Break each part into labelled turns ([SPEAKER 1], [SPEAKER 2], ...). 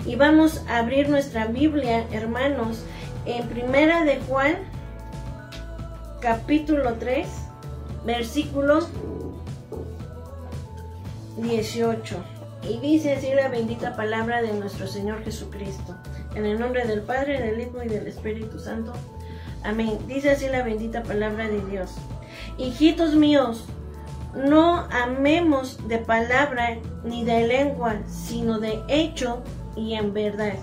[SPEAKER 1] Y vamos a abrir nuestra Biblia, hermanos, en Primera de Juan, capítulo 3, versículo 18. Y dice así la bendita palabra de nuestro Señor Jesucristo. En el nombre del Padre, del Hijo y del Espíritu Santo. Amén. Dice así la bendita palabra de Dios. Hijitos míos, no amemos de palabra ni de lengua, sino de hecho y en verdad.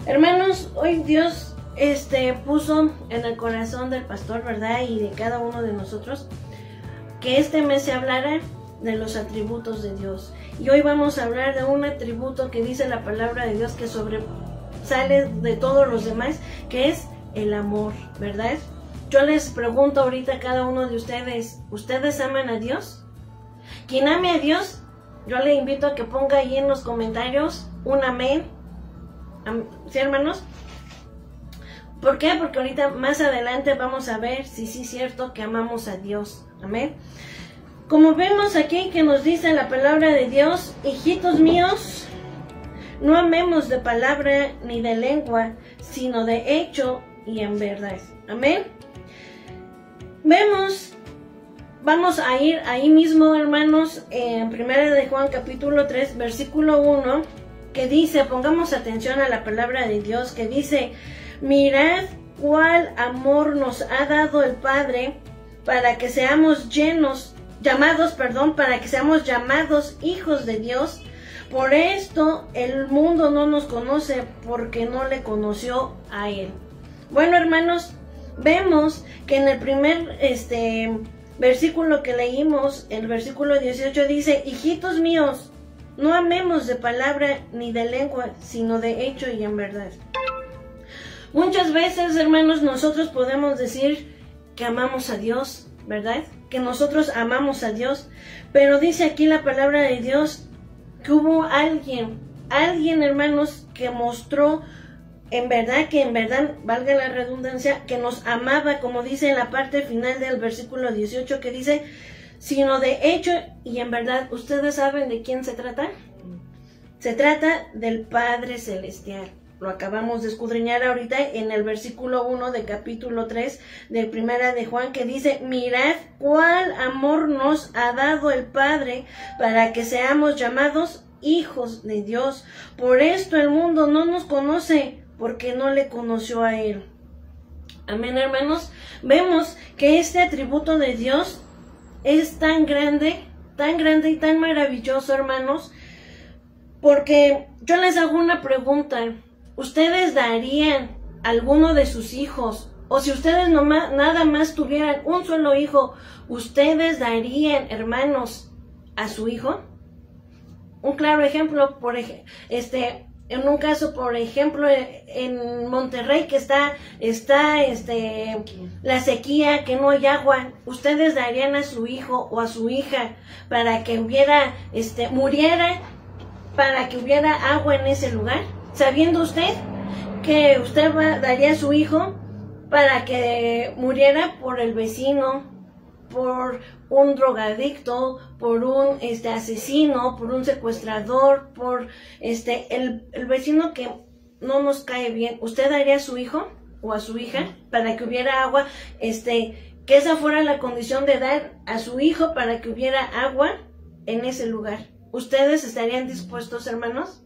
[SPEAKER 1] Hermanos, hoy Dios puso en el corazón del pastor, ¿verdad? Y de cada uno de nosotros, que este mes se hablara de los atributos de Dios. Y hoy vamos a hablar de un atributo que dice la palabra de Dios que sobresale de todos los demás, que es el amor, ¿verdad? Yo les pregunto ahorita a cada uno de ustedes, ¿ustedes aman a Dios? Quien ame a Dios, yo le invito a que ponga ahí en los comentarios un amén. ¿Sí, hermanos? ¿Por qué? Porque ahorita más adelante vamos a ver si sí es cierto que amamos a Dios. Amén. Como vemos aquí que nos dice la palabra de Dios, hijitos míos, no amemos de palabra ni de lengua, sino de hecho y en verdad. Amén. Vamos a ir ahí mismo, hermanos, en Primera de Juan capítulo 3, versículo 1, que dice, pongamos atención a la palabra de Dios, que dice, mirad cuál amor nos ha dado el Padre para que seamos para que seamos llamados hijos de Dios. Por esto el mundo no nos conoce, porque no le conoció a Él. Bueno, hermanos, vemos que en el primer versículo que leímos, el versículo 18 dice, hijitos míos, no amemos de palabra ni de lengua, sino de hecho y en verdad. Muchas veces, hermanos, nosotros podemos decir que amamos a Dios, ¿verdad? Que nosotros amamos a Dios, pero dice aquí la palabra de Dios que hubo alguien, hermanos, que mostró en verdad, valga la redundancia, que nos amaba, como dice en la parte final del versículo 18, que dice, sino de hecho y en verdad. ¿Ustedes saben de quién se trata? Se trata del Padre Celestial. Lo acabamos de escudriñar ahorita en el versículo 1 de capítulo 3 de Primera de Juan, que dice, mirad cuál amor nos ha dado el Padre para que seamos llamados hijos de Dios. Por esto el mundo no nos conoce, porque no le conoció a Él. Amén, hermanos. Vemos que este atributo de Dios es tan grande y tan maravilloso, hermanos, porque yo les hago una pregunta. ¿Ustedes darían a alguno de sus hijos, o si ustedes nada más tuvieran un solo hijo, ustedes darían, hermanos, a su hijo? Un claro ejemplo, en un caso, por ejemplo, en Monterrey, que está la sequía, que no hay agua, ¿ustedes darían a su hijo o a su hija para que muriera, para que hubiera agua en ese lugar? Sabiendo usted que usted daría a su hijo para que muriera por el vecino, por un drogadicto, por un asesino, por un secuestrador, por el vecino que no nos cae bien. ¿Usted daría a su hijo o a su hija para que hubiera agua? Que esa fuera la condición de dar a su hijo para que hubiera agua en ese lugar. ¿Ustedes estarían dispuestos, hermanos?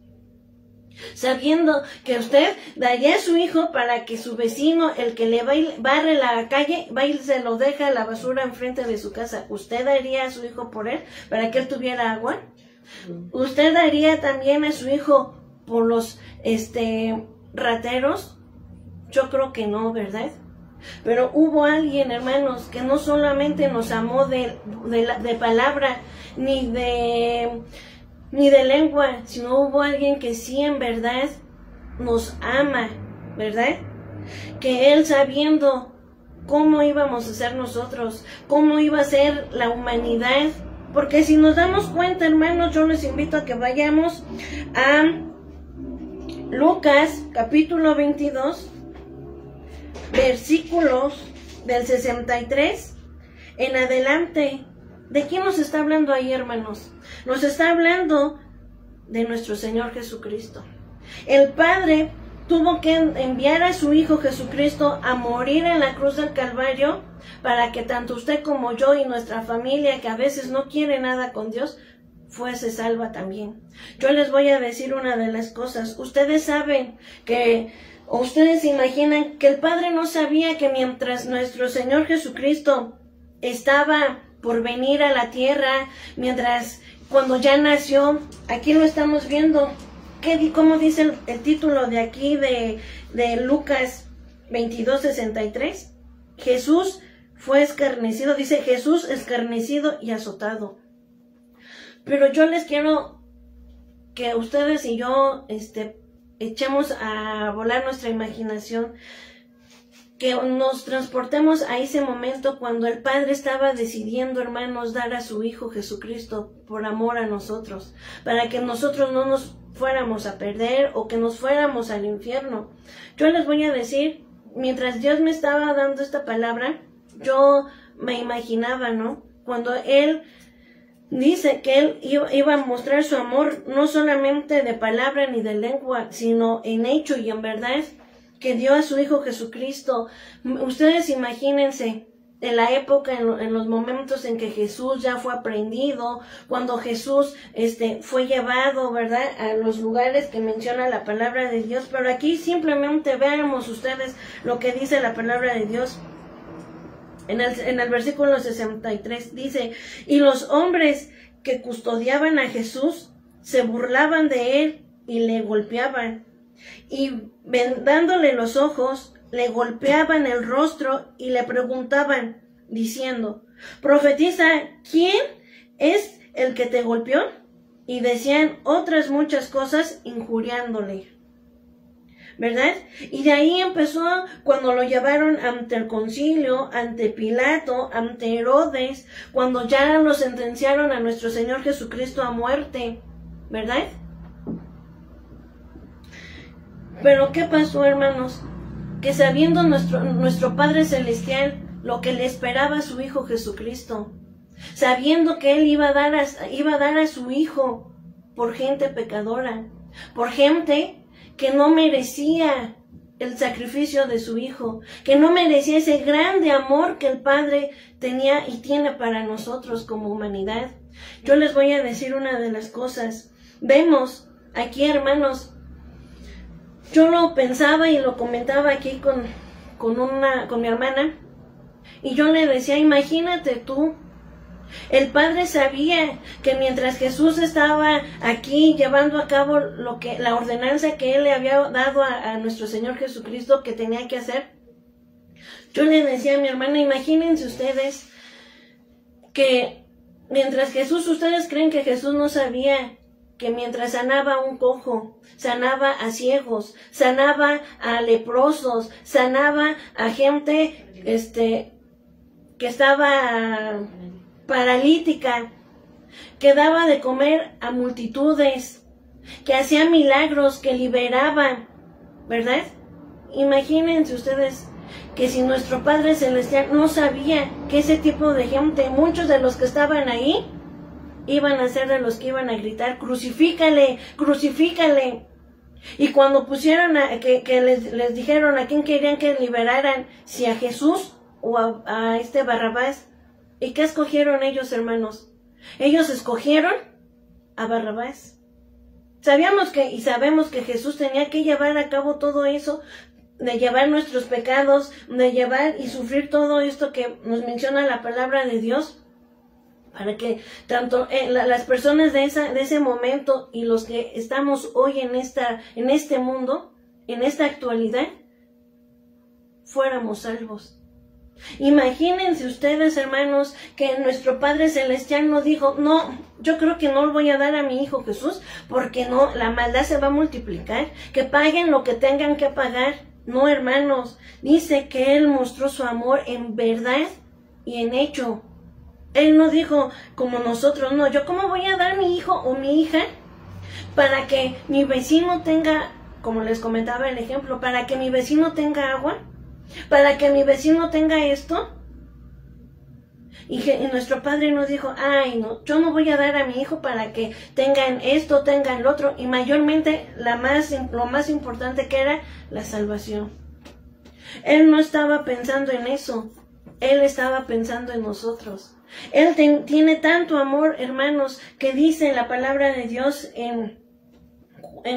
[SPEAKER 1] Sabiendo que usted daría a su hijo para que su vecino, el que le barre la calle, va y se lo deja la basura enfrente de su casa, ¿usted daría a su hijo por él, para que él tuviera agua? ¿Usted daría también a su hijo por los rateros? Yo creo que no, ¿verdad? Pero hubo alguien, hermanos, que no solamente nos amó de palabra ni de lengua, sino hubo alguien que sí en verdad nos ama, ¿verdad? Que Él, sabiendo cómo íbamos a ser nosotros, cómo iba a ser la humanidad, porque si nos damos cuenta, hermanos, yo les invito a que vayamos a Lucas capítulo 22, versículos del 63 en adelante. ¿De quién nos está hablando ahí, hermanos? Nos está hablando de nuestro Señor Jesucristo. el Padre tuvo que enviar a su Hijo Jesucristo a morir en la cruz del Calvario para que tanto usted como yo y nuestra familia, que a veces no quiere nada con Dios, fuese salva también. Yo les voy a decir una de las cosas. Ustedes saben que, o ustedes imaginan que el Padre no sabía que mientras nuestro Señor Jesucristo estaba por venir a la tierra, cuando ya nació, aquí lo estamos viendo, ¿cómo dice el título de aquí de Lucas 22:63? Jesús fue escarnecido, dice Jesús escarnecido y azotado. Pero yo les quiero que ustedes y yo echemos a volar nuestra imaginación, que nos transportemos a ese momento cuando el Padre estaba decidiendo, hermanos, dar a su Hijo Jesucristo por amor a nosotros, para que nosotros no nos fuéramos a perder o que nos fuéramos al infierno. Yo les voy a decir, mientras Dios me estaba dando esta palabra, yo me imaginaba, ¿no? Cuando Él dice que Él iba a mostrar su amor, no solamente de palabra ni de lengua, sino en hecho y en verdad, que dio a su Hijo Jesucristo. Ustedes imagínense en la época, en los momentos en que Jesús ya fue aprehendido, cuando Jesús fue llevado, ¿verdad?, a los lugares que menciona la palabra de Dios. Pero aquí simplemente veamos ustedes lo que dice la palabra de Dios. En el versículo 63 dice, y los hombres que custodiaban a Jesús se burlaban de él y le golpeaban, y vendándole los ojos, le golpeaban el rostro y le preguntaban, diciendo, profetiza, ¿quién es el que te golpeó? Y decían otras muchas cosas injuriándole, ¿verdad? Y de ahí empezó cuando lo llevaron ante el concilio, ante Pilato, ante Herodes, cuando ya lo sentenciaron a nuestro Señor Jesucristo a muerte, ¿verdad? Pero ¿qué pasó, hermanos? Que sabiendo nuestro Padre Celestial lo que le esperaba a su Hijo Jesucristo, sabiendo que Él iba a dar a su Hijo por gente pecadora, por gente que no merecía el sacrificio de su Hijo, que no merecía ese grande amor que el Padre tenía y tiene para nosotros como humanidad. Yo les voy a decir una de las cosas. Vemos aquí, hermanos, yo lo pensaba y lo comentaba aquí con mi hermana, y yo le decía, imagínate tú, el Padre sabía que mientras Jesús estaba aquí llevando a cabo la ordenanza que Él le había dado a nuestro Señor Jesucristo que tenía que hacer. Yo le decía a mi hermana, imagínense ustedes que mientras Jesús, ustedes creen que Jesús no sabía que mientras sanaba a un cojo, sanaba a ciegos, sanaba a leprosos, sanaba a gente que estaba paralítica, que daba de comer a multitudes, que hacía milagros, que liberaba, ¿verdad? Imagínense ustedes que si nuestro Padre Celestial no sabía que ese tipo de gente, muchos de los que estaban ahí, iban a ser de los que iban a gritar, crucifícale, crucifícale. Y cuando pusieron que les dijeron a quién querían que liberaran, si a Jesús o a Barrabás. ¿Y qué escogieron ellos, hermanos? Ellos escogieron a Barrabás. Sabemos que Jesús tenía que llevar a cabo todo eso, de llevar nuestros pecados, de llevar y sufrir todo esto que nos menciona la palabra de Dios, para que tanto las personas de ese momento y los que estamos hoy en este mundo, en esta actualidad, fuéramos salvos. Imagínense ustedes, hermanos, que nuestro Padre Celestial nos dijo, no, yo creo que no lo voy a dar a mi Hijo Jesús, porque no, la maldad se va a multiplicar, que paguen lo que tengan que pagar. No, hermanos, dice que Él mostró su amor en verdad y en hecho. Él no dijo como nosotros, no, yo cómo voy a dar a mi hijo o mi hija para que mi vecino tenga, como les comentaba el ejemplo, para que mi vecino tenga agua, para que mi vecino tenga esto. Y nuestro Padre nos dijo, ay no, yo no voy a dar a mi hijo para que tengan esto, tengan lo otro, y mayormente lo más importante que era la salvación. Él no estaba pensando en eso, Él estaba pensando en nosotros. Él tiene tanto amor, hermanos, que dice la palabra de Dios en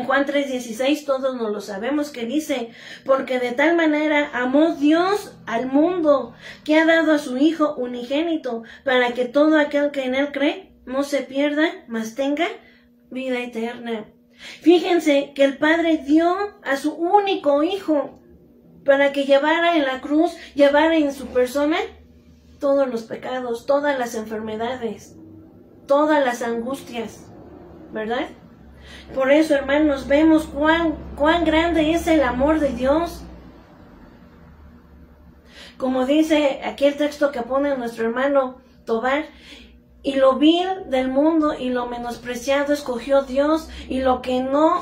[SPEAKER 1] Juan 3:16, todos nos lo sabemos, que dice, porque de tal manera amó Dios al mundo, que ha dado a su Hijo unigénito, para que todo aquel que en Él cree no se pierda, mas tenga vida eterna. Fíjense que el Padre dio a su único Hijo, para que llevara en la cruz, llevara en su persona todos los pecados, todas las enfermedades, todas las angustias, ¿verdad? Por eso, hermanos, vemos cuán grande es el amor de Dios. Como dice aquí el texto que pone nuestro hermano Tobar, y lo vil del mundo y lo menospreciado escogió Dios, y lo que no,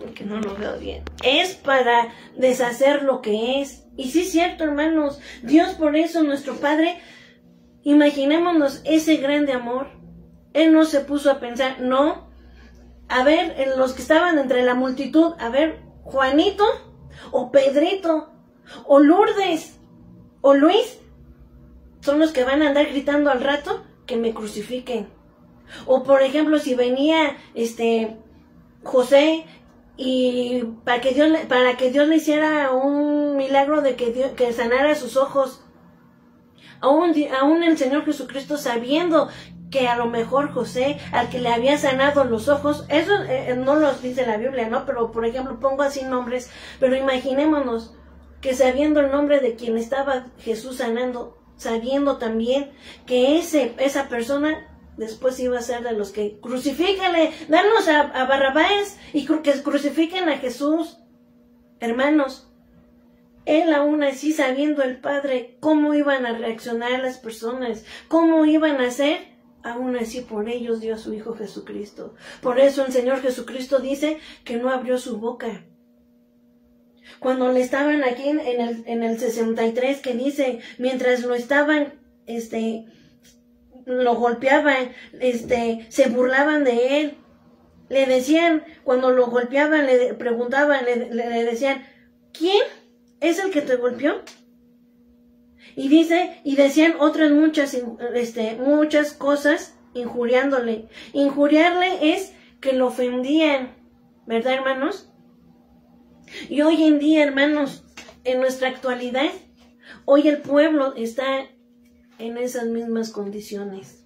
[SPEAKER 1] porque no lo veo bien, es para deshacer lo que es. Y sí es cierto, hermanos, Dios, por eso nuestro Padre, imaginémonos ese grande amor. Él no se puso a pensar, no, a ver, en los que estaban entre la multitud, a ver, Juanito, o Pedrito, o Lourdes, o Luis, son los que van a andar gritando al rato que me crucifiquen. O por ejemplo, si venía José, y para que Dios le hiciera un milagro de que sanara sus ojos, aún el Señor Jesucristo, sabiendo que a lo mejor José, al que le había sanado los ojos, eso no los dice la Biblia, ¿no? Pero por ejemplo, pongo así nombres, pero imaginémonos que sabiendo el nombre de quien estaba Jesús sanando, sabiendo también que esa persona después iba a ser de los que crucifíquenle, danos a Barrabás y que crucifiquen a Jesús. Hermanos, Él aún así, sabiendo el Padre cómo iban a reaccionar las personas, cómo iban a hacer, aún así por ellos dio a su Hijo Jesucristo. Por eso el Señor Jesucristo dice que no abrió su boca. Cuando le estaban aquí en el 63, que dice, mientras lo estaban, lo golpeaban, se burlaban de él. Le decían, cuando lo golpeaban, le preguntaban, le decían, ¿quién es el que te golpeó? Y decían otras muchas cosas injuriándole. Injuriarle es que lo ofendían, ¿verdad, hermanos? Y hoy en día, hermanos, en nuestra actualidad, hoy el pueblo está en esas mismas condiciones.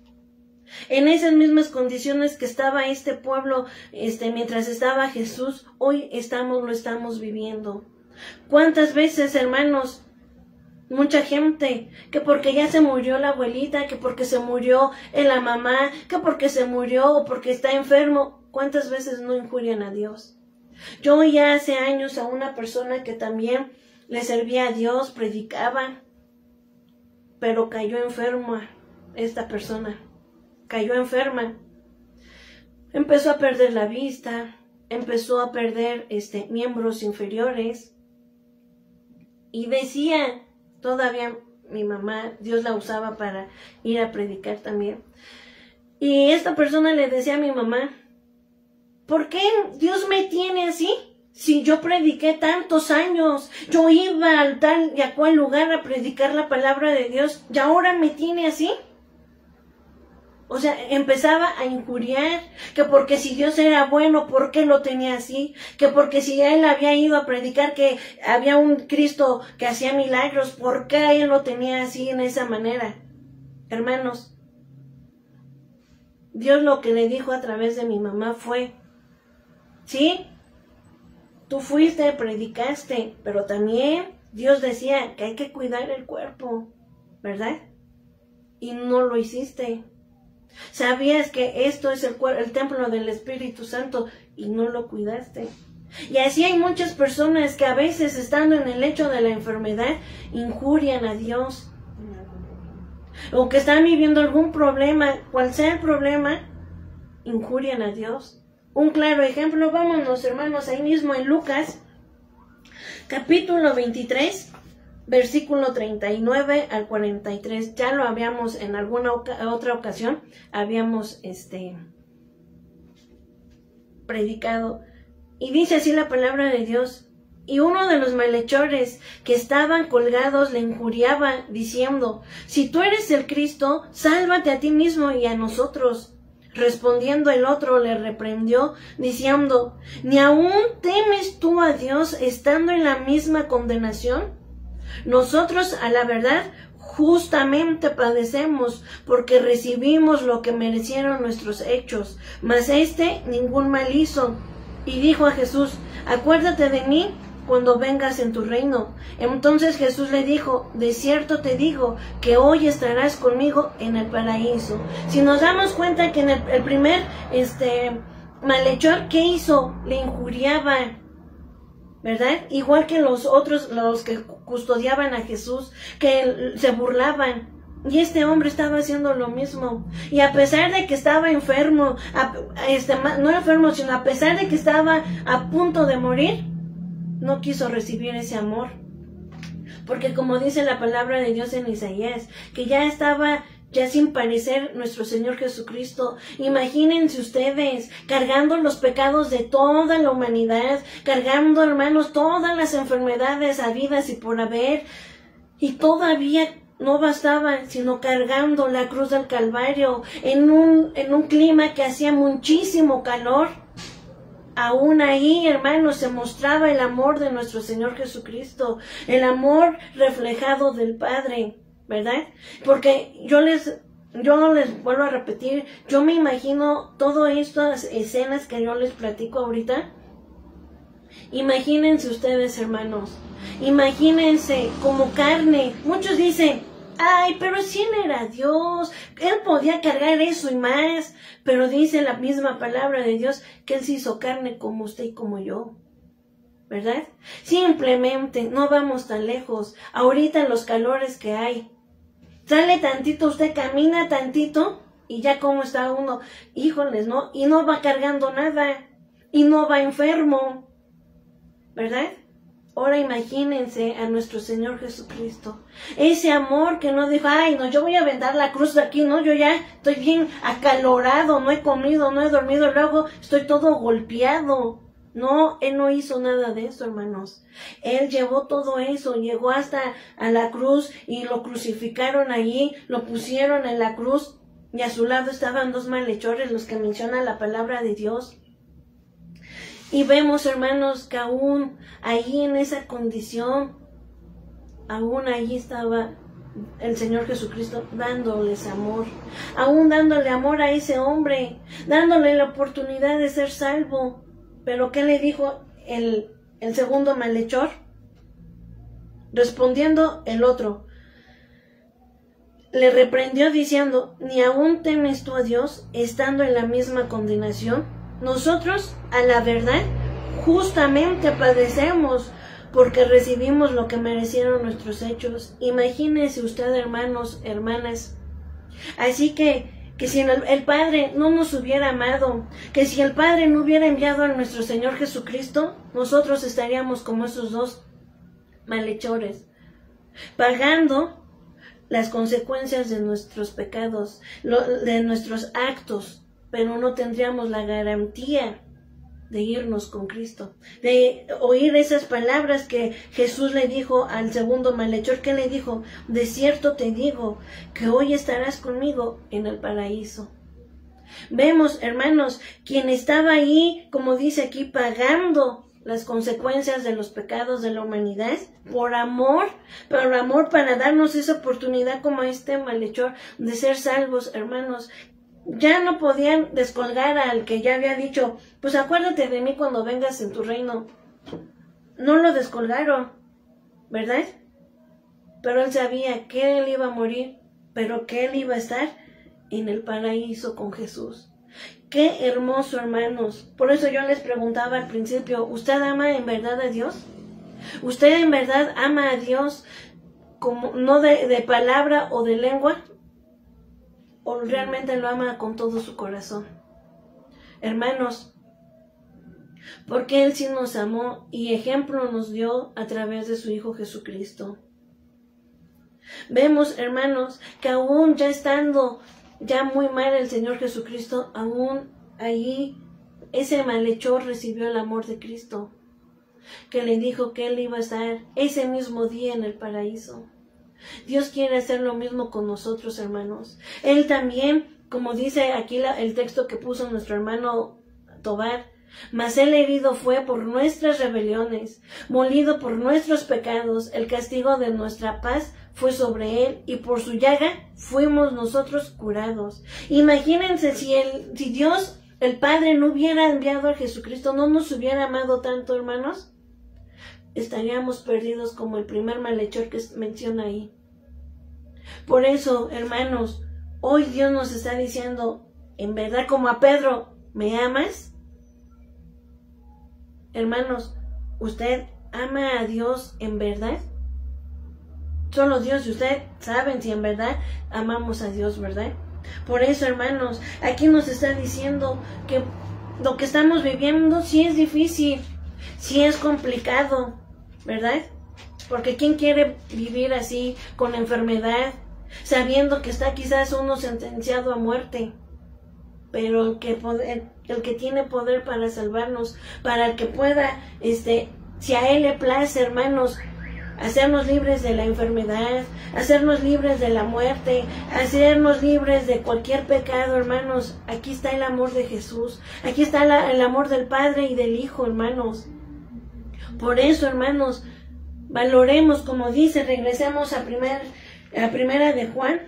[SPEAKER 1] En esas mismas condiciones que estaba este pueblo, mientras estaba Jesús, hoy lo estamos viviendo. ¿Cuántas veces, hermanos? Mucha gente, que porque ya se murió la abuelita, que porque se murió la mamá, que porque se murió o porque está enfermo, ¿cuántas veces no injurian a Dios? Yo oía hace años a una persona que también le servía a Dios, predicaba, pero cayó enferma. Esta persona cayó enferma, empezó a perder la vista, empezó a perder miembros inferiores, y decía, todavía mi mamá, Dios la usaba para ir a predicar también, y esta persona le decía a mi mamá, ¿por qué Dios me tiene así? Si yo prediqué tantos años, yo iba al tal y a cual lugar a predicar la palabra de Dios, y ahora me tiene así. O sea, empezaba a injuriar, que porque si Dios era bueno, ¿por qué lo tenía así? Que porque si él había ido a predicar que había un Cristo que hacía milagros, ¿por qué él lo tenía así, en esa manera? Hermanos, Dios lo que le dijo a través de mi mamá fue, sí, tú fuiste, predicaste, pero también Dios decía que hay que cuidar el cuerpo, ¿verdad? Y no lo hiciste. Sabías que esto es el templo del Espíritu Santo y no lo cuidaste. Y así hay muchas personas que a veces, estando en el lecho de la enfermedad, injurian a Dios. O que están viviendo algún problema, cual sea el problema, injurian a Dios. Un claro ejemplo, vámonos, hermanos, ahí mismo en Lucas, capítulo 23. versículo 39 al 43. Ya lo habíamos en alguna otra ocasión, habíamos predicado. Y dice así la palabra de Dios. Y uno de los malhechores que estaban colgados le injuriaba, diciendo: si tú eres el Cristo, sálvate a ti mismo y a nosotros. Respondiendo el otro le reprendió, diciendo: ¿ni aún temes tú a Dios estando en la misma condenación? Nosotros, a la verdad, justamente padecemos, porque recibimos lo que merecieron nuestros hechos, mas ningún mal hizo. Y dijo a Jesús: acuérdate de mí cuando vengas en tu reino. Entonces Jesús le dijo: de cierto te digo que hoy estarás conmigo en el paraíso. Si nos damos cuenta que en el primer malhechor, ¿qué hizo? Le injuriaba, ¿verdad? Igual que los otros, los que custodiaban a Jesús, que se burlaban. Y este hombre estaba haciendo lo mismo. Y a pesar de que estaba enfermo, no enfermo, sino a pesar de que estaba a punto de morir, no quiso recibir ese amor. Porque como dice la palabra de Dios en Isaías, que ya estaba sin parecer nuestro Señor Jesucristo. Imagínense ustedes, cargando los pecados de toda la humanidad, cargando, hermanos, todas las enfermedades habidas y por haber, y todavía no bastaba, sino cargando la cruz del Calvario en un clima que hacía muchísimo calor. Aún ahí, hermanos, se mostraba el amor de nuestro Señor Jesucristo, el amor reflejado del Padre, ¿verdad? Porque yo les vuelvo a repetir, yo me imagino todas estas escenas que yo les platico ahorita. Imagínense ustedes, hermanos, imagínense como carne. Muchos dicen: ay, pero si Él era Dios, Él podía cargar eso y más. Pero dice la misma palabra de Dios que Él se hizo carne como usted y como yo, ¿verdad? Simplemente no vamos tan lejos. Ahorita los calores que hay, sale tantito, usted camina tantito y ya como está uno, híjoles, ¿no? Y no va cargando nada, y no va enfermo, ¿verdad? Ahora imagínense a nuestro Señor Jesucristo. Ese amor que no dijo: ay, no, yo voy a aventar la cruz de aquí, no, yo ya estoy bien acalorado, no he comido, no he dormido, luego estoy todo golpeado. No, Él no hizo nada de eso, hermanos. Él llevó todo eso, llegó hasta a la cruz y lo crucificaron allí, lo pusieron en la cruz y a su lado estaban dos malhechores, los que menciona la palabra de Dios. Y vemos, hermanos, que aún ahí en esa condición, aún ahí estaba el Señor Jesucristo dándoles amor, aún dándole amor a ese hombre, dándole la oportunidad de ser salvo. Pero ¿qué le dijo el segundo malhechor? Respondiendo el otro, le reprendió diciendo: ¿ni aún temes tú a Dios estando en la misma condenación? Nosotros, a la verdad, justamente padecemos, porque recibimos lo que merecieron nuestros hechos. Imagínense usted, hermanos, hermanas. Así que si el Padre no nos hubiera amado, que si el Padre no hubiera enviado a nuestro Señor Jesucristo, nosotros estaríamos como esos dos malhechores, pagando las consecuencias de nuestros pecados, de nuestros actos, pero no tendríamos la garantía de irnos con Cristo, de oír esas palabras que Jesús le dijo al segundo malhechor. ¿Qué le dijo? De cierto te digo que hoy estarás conmigo en el paraíso. Vemos, hermanos, quien estaba ahí, como dice aquí, pagando las consecuencias de los pecados de la humanidad, por amor para darnos esa oportunidad como este malhechor de ser salvos, hermanos. Ya no podían descolgar al que ya había dicho: pues acuérdate de mí cuando vengas en tu reino. No lo descolgaron, ¿verdad? Pero él sabía que él iba a morir, pero que él iba a estar en el paraíso con Jesús. Qué hermoso, hermanos. Por eso yo les preguntaba al principio: ¿usted ama en verdad a Dios? ¿Usted en verdad ama a Dios como no de palabra o de lengua? ¿O realmente lo ama con todo su corazón? Hermanos, porque Él sí nos amó y ejemplo nos dio a través de su Hijo Jesucristo. Vemos, hermanos, que aún ya estando ya muy mal el Señor Jesucristo, aún allí ese malhechor recibió el amor de Cristo, que le dijo que Él iba a estar ese mismo día en el paraíso. Dios quiere hacer lo mismo con nosotros, hermanos. Él también, como dice aquí el texto que puso nuestro hermano Tobar, mas Él herido fue por nuestras rebeliones, molido por nuestros pecados, el castigo de nuestra paz fue sobre Él, y por su llaga fuimos nosotros curados. Imagínense si Dios, el Padre, no hubiera enviado a Jesucristo, no nos hubiera amado tanto, hermanos, estaríamos perdidos como el primer malhechor que menciona ahí. Por eso, hermanos, hoy Dios nos está diciendo, en verdad, como a Pedro, ¿me amas? Hermanos, ¿usted ama a Dios en verdad? Solo Dios y usted saben si en verdad amamos a Dios, ¿verdad? Por eso, hermanos, aquí nos está diciendo que lo que estamos viviendo sí es difícil, sí es complicado, ¿verdad? Porque ¿quién quiere vivir así, con enfermedad, sabiendo que está quizás uno sentenciado a muerte? Pero el que tiene poder para salvarnos, para que pueda, si a Él le place, hermanos, hacernos libres de la enfermedad, hacernos libres de la muerte, hacernos libres de cualquier pecado, hermanos. Aquí está el amor de Jesús, aquí está el amor del Padre y del Hijo, hermanos. Por eso, hermanos, valoremos, como dice, regresemos a primera de Juan,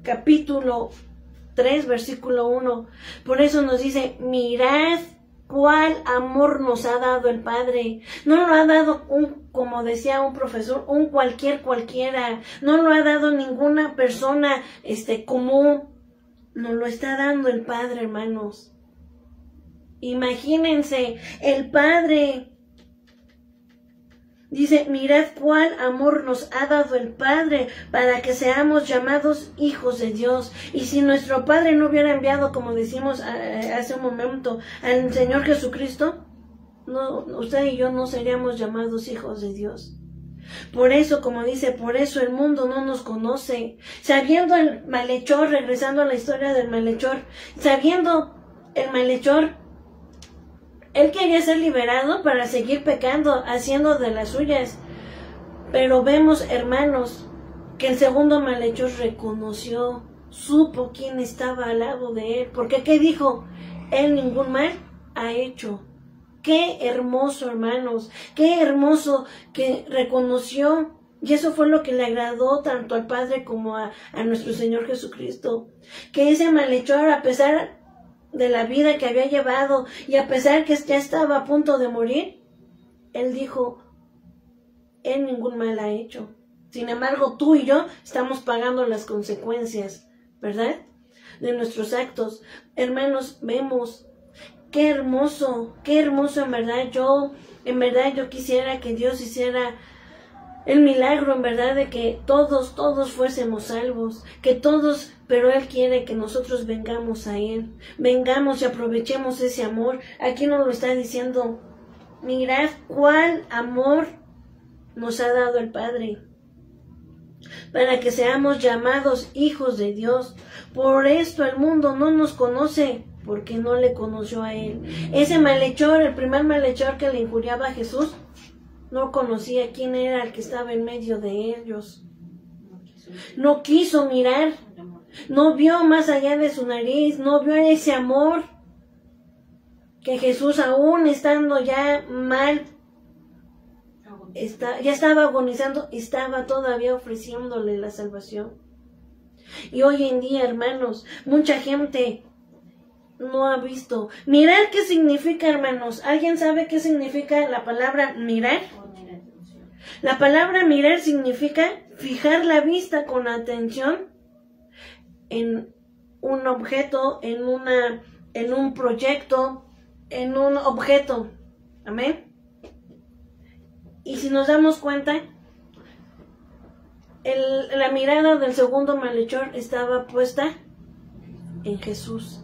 [SPEAKER 1] capítulo 3, versículo 1. Por eso nos dice, mirad cuál amor nos ha dado el Padre. No lo ha dado como decía un profesor, un cualquiera. No lo ha dado ninguna persona común. Nos lo está dando el Padre, hermanos. Imagínense, el Padre dice, mirad cuál amor nos ha dado el Padre para que seamos llamados hijos de Dios. Y si nuestro Padre no hubiera enviado, como decimos hace un momento, al Señor Jesucristo, no, usted y yo no seríamos llamados hijos de Dios. Por eso, como dice, por eso el mundo no nos conoce. Sabiendo el malhechor, regresando a la historia del malhechor, sabiendo el malhechor, él quería ser liberado para seguir pecando, haciendo de las suyas. Pero vemos, hermanos, que el segundo malhechor reconoció, supo quién estaba al lado de él. Porque ¿qué dijo? Él ningún mal ha hecho. Qué hermoso, hermanos, qué hermoso que reconoció. Y eso fue lo que le agradó tanto al Padre como a nuestro Señor Jesucristo. Que ese malhechor, a pesar de la vida que había llevado y a pesar que ya estaba a punto de morir, él dijo, él ningún mal ha hecho. Sin embargo, tú y yo estamos pagando las consecuencias, ¿verdad?, de nuestros actos. Hermanos, vemos qué hermoso en verdad. Yo quisiera que Dios hiciera el milagro, en verdad, de que todos fuésemos salvos, que todos, pero Él quiere que nosotros vengamos a Él, vengamos y aprovechemos ese amor. Aquí nos lo está diciendo, mirad cuál amor nos ha dado el Padre, para que seamos llamados hijos de Dios. Por esto el mundo no nos conoce, porque no le conoció a Él. Ese malhechor, el primer malhechor que le injuriaba a Jesús, no conocía quién era el que estaba en medio de ellos. No quiso mirar, no vio más allá de su nariz, no vio ese amor que Jesús, aún estando ya mal, ya estaba agonizando, estaba todavía ofreciéndole la salvación. Y hoy en día, hermanos, mucha gente no ha visto. Mirar, ¿qué significa, hermanos? ¿Alguien sabe qué significa la palabra mirar? La palabra mirar significa fijar la vista con atención en un objeto, en un proyecto, en un objeto. Amén. Y si nos damos cuenta, la mirada del segundo malhechor estaba puesta en Jesús,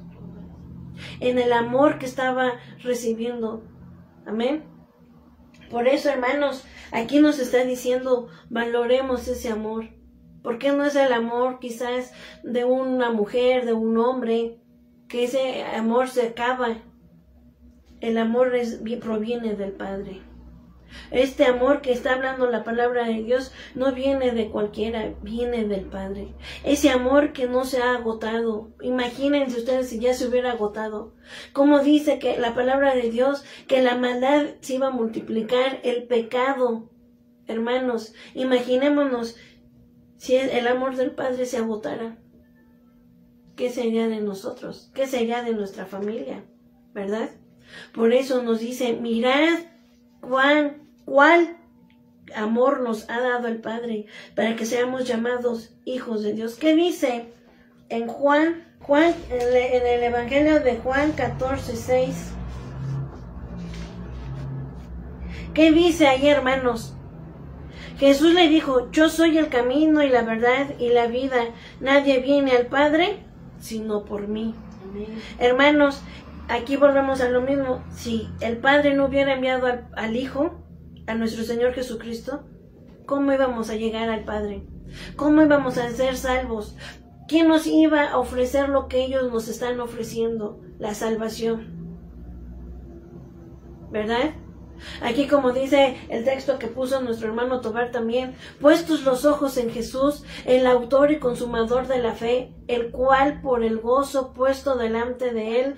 [SPEAKER 1] en el amor que estaba recibiendo. Amén. Por eso, hermanos, aquí nos está diciendo, valoremos ese amor. Porque no es el amor quizás de una mujer, de un hombre, que ese amor se acaba. El amor proviene del Padre. Este amor que está hablando la palabra de Dios no viene de cualquiera, viene del Padre. Ese amor que no se ha agotado. Imagínense ustedes si ya se hubiera agotado. Como dice que la palabra de Dios, que la maldad se iba a multiplicar, el pecado. Hermanos, imaginémonos si el amor del Padre se agotara. ¿Qué sería de nosotros? ¿Qué sería de nuestra familia? ¿Verdad? Por eso nos dice, mirad cuál amor nos ha dado el Padre para que seamos llamados hijos de Dios. ¿Qué dice en en el Evangelio de Juan 14:6? ¿Qué dice ahí, hermanos? Jesús le dijo, yo soy el camino y la verdad y la vida. Nadie viene al Padre sino por mí. Amén. Hermanos, aquí volvemos a lo mismo. Si el Padre no hubiera enviado al Hijo, a nuestro Señor Jesucristo, ¿cómo íbamos a llegar al Padre? ¿Cómo íbamos a ser salvos? ¿Quién nos iba a ofrecer lo que ellos nos están ofreciendo? La salvación. ¿Verdad? Aquí, como dice el texto que puso nuestro hermano Tobar también, puestos los ojos en Jesús, el autor y consumador de la fe, el cual por el gozo puesto delante de él,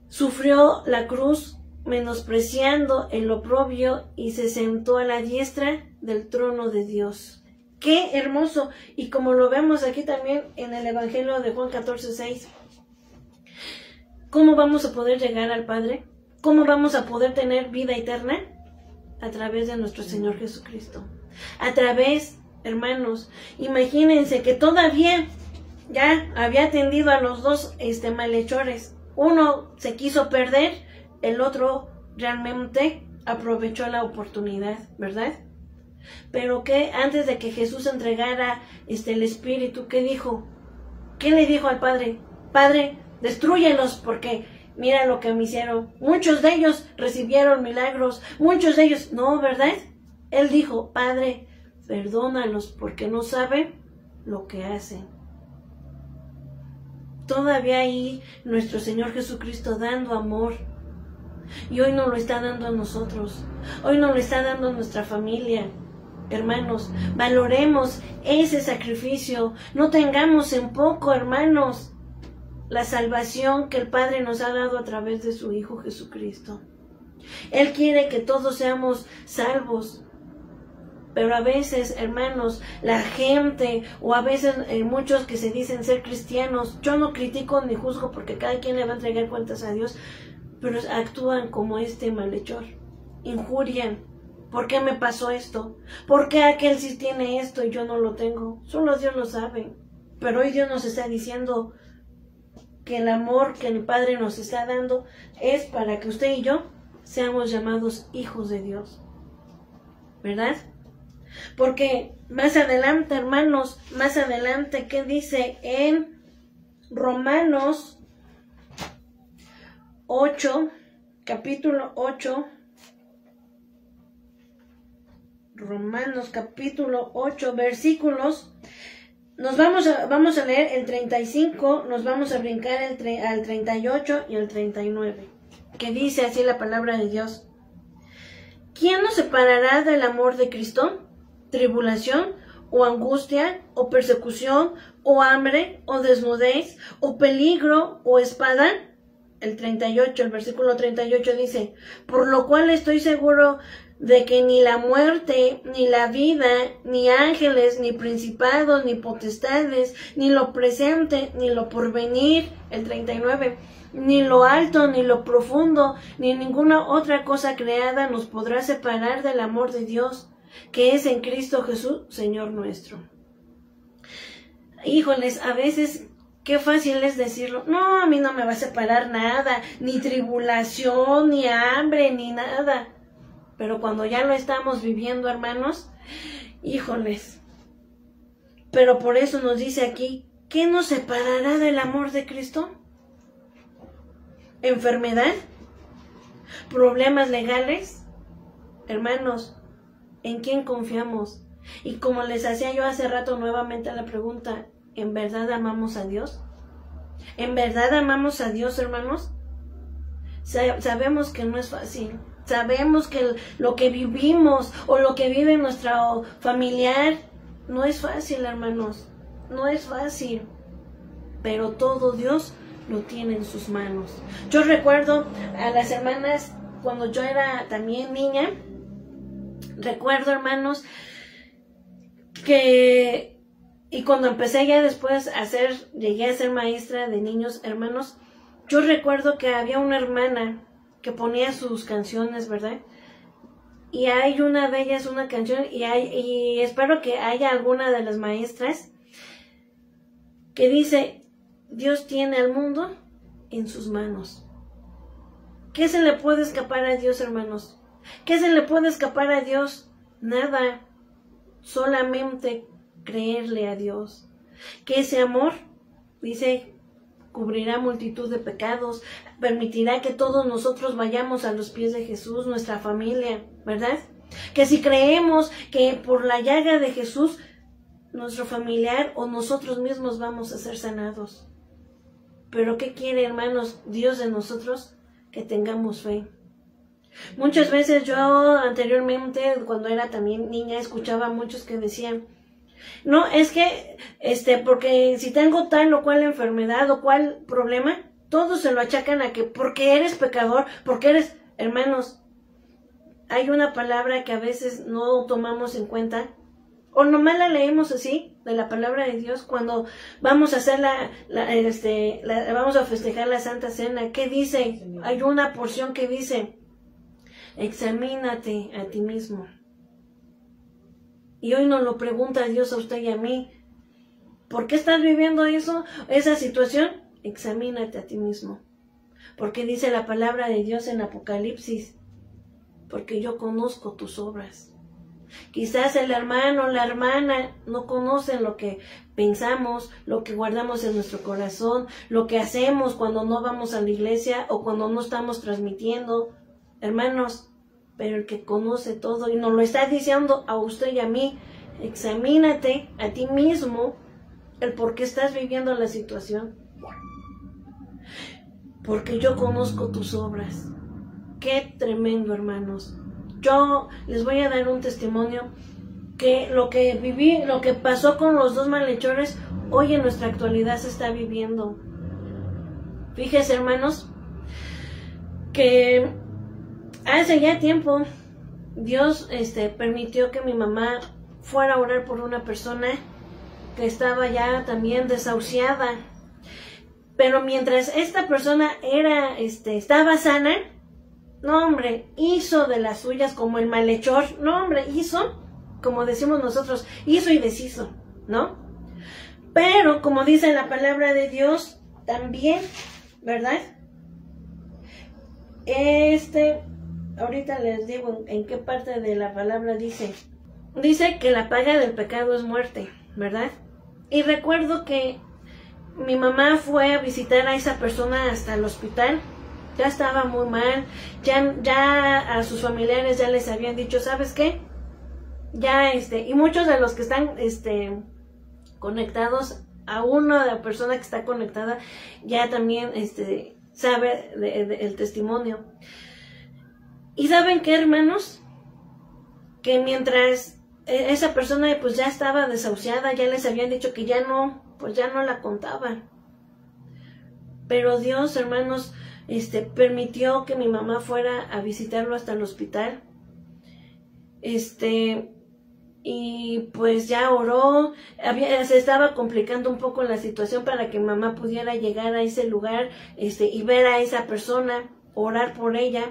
[SPEAKER 1] sufrió la cruz, menospreciando el oprobio, y se sentó a la diestra del trono de Dios. ¡Qué hermoso! Y como lo vemos aquí también en el Evangelio de Juan 14:6, ¿cómo vamos a poder llegar al Padre? ¿Cómo vamos a poder tener vida eterna? A través de nuestro Señor Jesucristo. A través, hermanos, imagínense que todavía ya había atendido a los dos malhechores. Uno se quiso perder, el otro realmente aprovechó la oportunidad, ¿verdad? Pero que antes de que Jesús entregara el Espíritu, ¿qué dijo? ¿Qué le dijo al Padre? Padre, destrúyelos porque mira lo que me hicieron. Muchos de ellos recibieron milagros, muchos de ellos no, ¿verdad? Él dijo, Padre, perdónalos porque no saben lo que hacen. Todavía ahí nuestro Señor Jesucristo dando amor. Y hoy nos lo está dando a nosotros. Hoy nos lo está dando a nuestra familia. Hermanos, valoremos ese sacrificio. No tengamos en poco, hermanos, la salvación que el Padre nos ha dado a través de su Hijo Jesucristo. Él quiere que todos seamos salvos. Pero a veces, hermanos, la gente, o a veces muchos que se dicen ser cristianos, yo no critico ni juzgo porque cada quien le va a entregar cuentas a Dios, pero actúan como este malhechor, injurian. ¿Por qué me pasó esto? ¿Por qué aquel sí tiene esto y yo no lo tengo? Solo Dios lo sabe. Pero hoy Dios nos está diciendo que el amor que el Padre nos está dando es para que usted y yo seamos llamados hijos de Dios. ¿Verdad? Porque más adelante, hermanos, más adelante, ¿qué dice en Romanos 8, capítulo 8? Romanos capítulo 8, versículos. Vamos a leer el 35, nos vamos a brincar al 38 y el 39. Que dice así la palabra de Dios. ¿Quién nos separará del amor de Cristo? ¿Tribulación, o angustia, o persecución, o hambre, o desnudez, o peligro, o espada? El 38, el versículo 38 dice, por lo cual estoy seguro de que ni la muerte, ni la vida, ni ángeles, ni principados, ni potestades, ni lo presente, ni lo porvenir, el 39, ni lo alto, ni lo profundo, ni ninguna otra cosa creada nos podrá separar del amor de Dios, que es en Cristo Jesús, Señor nuestro. Híjoles, a veces qué fácil es decirlo. No, a mí no me va a separar nada, ni tribulación, ni hambre, ni nada. Pero cuando ya lo estamos viviendo, hermanos, híjoles. Pero por eso nos dice aquí, ¿qué nos separará del amor de Cristo? ¿Enfermedad? ¿Problemas legales? hermanos, ¿en quién confiamos? Y como les hacía yo hace rato nuevamente la pregunta, ¿en verdad amamos a Dios? ¿En verdad amamos a Dios, hermanos? Sabemos que no es fácil. Sabemos que lo que vivimos o lo que vive nuestro familiar no es fácil, hermanos. No es fácil. Pero todo Dios lo tiene en sus manos. Yo recuerdo a las hermanas cuando yo era también niña. Recuerdo, hermanos, y cuando empecé ya después llegué a ser maestra de niños, hermanos, yo recuerdo que había una hermana que ponía sus canciones, ¿verdad? Y hay una de ellas, una canción, y espero que haya alguna de las maestras que dice, Dios tiene al mundo en sus manos. ¿Qué se le puede escapar a Dios, hermanos? ¿Qué se le puede escapar a Dios? Nada. Solamente creerle a Dios. Que ese amor, dice, cubrirá multitud de pecados, permitirá que todos nosotros vayamos a los pies de Jesús, nuestra familia, ¿verdad? Que si creemos que por la llaga de Jesús, nuestro familiar o nosotros mismos vamos a ser sanados. Pero ¿qué quiere, hermanos, Dios de nosotros? Que tengamos fe. Muchas veces yo anteriormente, cuando era también niña, escuchaba a muchos que decían, no, es que, porque si tengo tal o cual enfermedad o cual problema, todos se lo achacan a que porque eres pecador, porque eres, hermanos, hay una palabra que a veces no tomamos en cuenta, o nomás la leemos así, de la palabra de Dios, cuando vamos a hacer vamos a festejar la Santa Cena. ¿Qué dice? Hay una porción que dice, examínate a ti mismo. Y hoy nos lo pregunta Dios a usted y a mí. ¿Por qué estás viviendo esa situación? Examínate a ti mismo. Porque dice la palabra de Dios en Apocalipsis, porque yo conozco tus obras. Quizás el hermano o la hermana no conocen lo que pensamos, lo que guardamos en nuestro corazón, lo que hacemos cuando no vamos a la iglesia o cuando no estamos transmitiendo. Hermanos, pero el que conoce todo y nos lo está diciendo a usted y a mí, examínate a ti mismo el por qué estás viviendo la situación. Porque yo conozco tus obras. Qué tremendo, hermanos. Yo les voy a dar un testimonio que lo que viví, lo que pasó con los dos malhechores, hoy en nuestra actualidad se está viviendo. Fíjense, hermanos, que hace ya tiempo Dios permitió que mi mamá fuera a orar por una persona que estaba ya también desahuciada. Pero mientras esta persona estaba sana, no hombre, hizo de las suyas como el malhechor. No hombre, hizo, como decimos nosotros, hizo y deshizo, ¿no? Pero como dice la palabra de Dios, también, ¿verdad? Ahorita les digo en qué parte de la palabra dice. Dice que la paga del pecado es muerte, ¿verdad? Y recuerdo que mi mamá fue a visitar a esa persona hasta el hospital. Ya estaba muy mal, ya a sus familiares ya les habían dicho, ¿sabes qué? Ya y muchos de los que están conectados, a una de la persona que está conectada, ya también sabe el testimonio. Y ¿saben qué, hermanos? Que mientras esa persona pues ya estaba desahuciada, ya les habían dicho que ya no la contaban. Pero Dios, hermanos, permitió que mi mamá fuera a visitarlo hasta el hospital. Y pues ya oró, se estaba complicando un poco la situación para que mamá pudiera llegar a ese lugar, y ver a esa persona, orar por ella.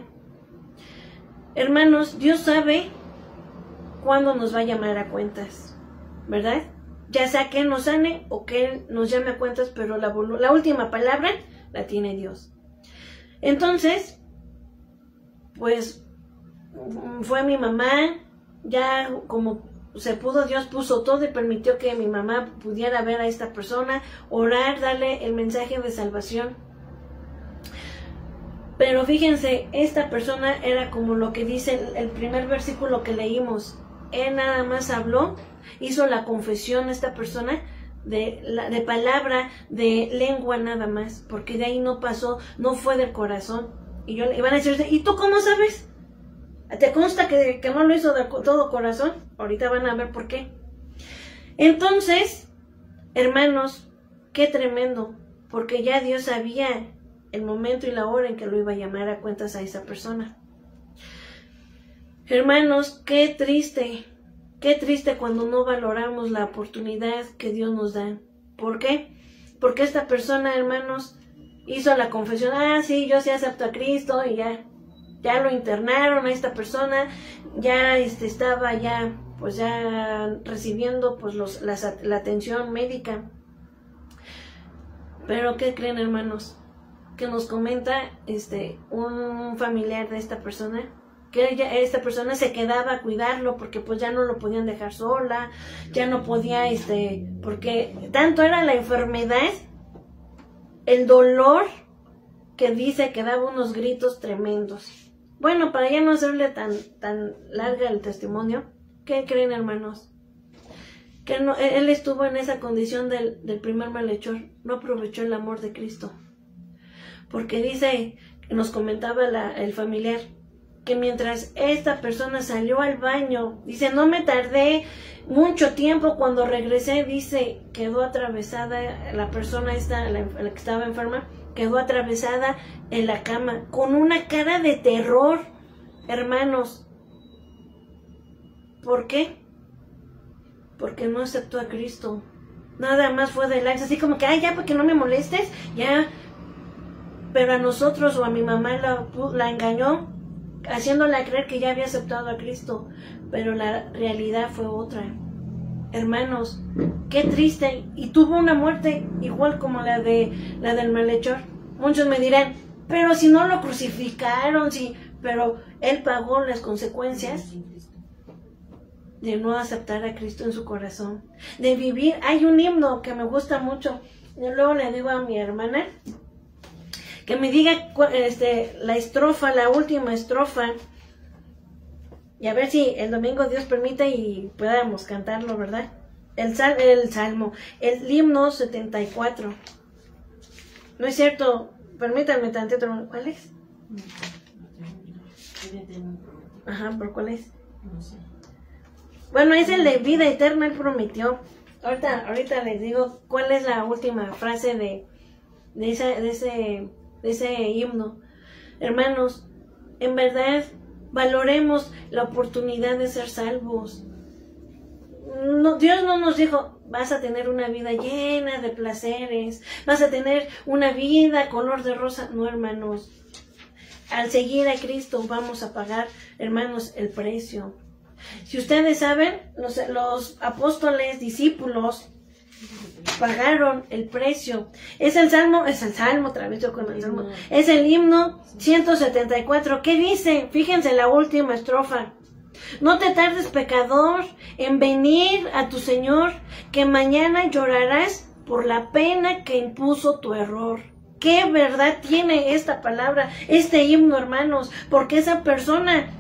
[SPEAKER 1] Hermanos, Dios sabe cuándo nos va a llamar a cuentas, ¿verdad? Ya sea que Él nos sane o que Él nos llame a cuentas, pero la última palabra la tiene Dios. Entonces, pues, fue mi mamá, ya como se pudo, Dios puso todo y permitió que mi mamá pudiera ver a esta persona, orar, darle el mensaje de salvación. Pero fíjense, esta persona era como lo que dice el primer versículo que leímos. Él nada más habló, hizo la confesión, esta persona, de palabra, de lengua nada más, porque de ahí no pasó, no fue del corazón. Y van a decir, ¿y tú cómo sabes? ¿Te consta que no lo hizo de todo corazón? Ahorita van a ver por qué. Entonces, hermanos, qué tremendo, porque ya Dios sabía el momento y la hora en que lo iba a llamar a cuentas a esa persona. Hermanos, qué triste cuando no valoramos la oportunidad que Dios nos da. ¿Por qué? Porque esta persona, hermanos, hizo la confesión, sí, yo sí acepto a Cristo, y ya lo internaron a esta persona, ya estaba ya recibiendo pues la atención médica. Pero ¿qué creen, hermanos? Que nos comenta un familiar de esta persona, que esta persona se quedaba a cuidarlo porque pues ya no lo podían dejar sola, ya no podía, porque tanto era la enfermedad, el dolor, que dice que daba unos gritos tremendos. Bueno, para ya no hacerle tan larga el testimonio, ¿qué creen, hermanos? Que no, él estuvo en esa condición del primer malhechor, no aprovechó el amor de Cristo. Porque dice, nos comentaba el familiar, que mientras esta persona salió al baño, dice, no me tardé mucho tiempo, cuando regresé, dice, quedó atravesada, la persona la que estaba enferma, quedó atravesada en la cama, con una cara de terror, hermanos. ¿Por qué? Porque no aceptó a Cristo. Nada más fue de lax, así como que, ya, para que no me molestes, ya. Pero a nosotros o a mi mamá la engañó, haciéndola creer que ya había aceptado a Cristo, pero la realidad fue otra. Hermanos, qué triste, y tuvo una muerte igual como la del malhechor. Muchos me dirán, pero si no lo crucificaron, sí, pero él pagó las consecuencias de no aceptar a Cristo en su corazón, de vivir. Hay un himno que me gusta mucho, yo luego le digo a mi hermana que me diga la estrofa, la última estrofa, y a ver si el domingo Dios permite y podamos cantarlo, ¿verdad? El himno 74. ¿No es cierto? Permítanme tantito. ¿Cuál es? Ajá, ¿por cuál es?
[SPEAKER 2] No sé.
[SPEAKER 1] Bueno, es el de vida eterna, él prometió. Ahorita les digo cuál es la última frase de ese himno. Hermanos, en verdad, valoremos la oportunidad de ser salvos. No, Dios no nos dijo, vas a tener una vida llena de placeres, vas a tener una vida color de rosa. No, hermanos. Al seguir a Cristo vamos a pagar, hermanos, el precio. Si ustedes saben, los apóstoles, discípulos, pagaron el precio. Es el salmo, otra vez yo con el salmo. Es el himno 174. ¿Qué dice? Fíjense la última estrofa. No te tardes, pecador, en venir a tu Señor, que mañana llorarás por la pena que impuso tu error. ¿Qué verdad tiene esta palabra, este himno, hermanos? Porque esa persona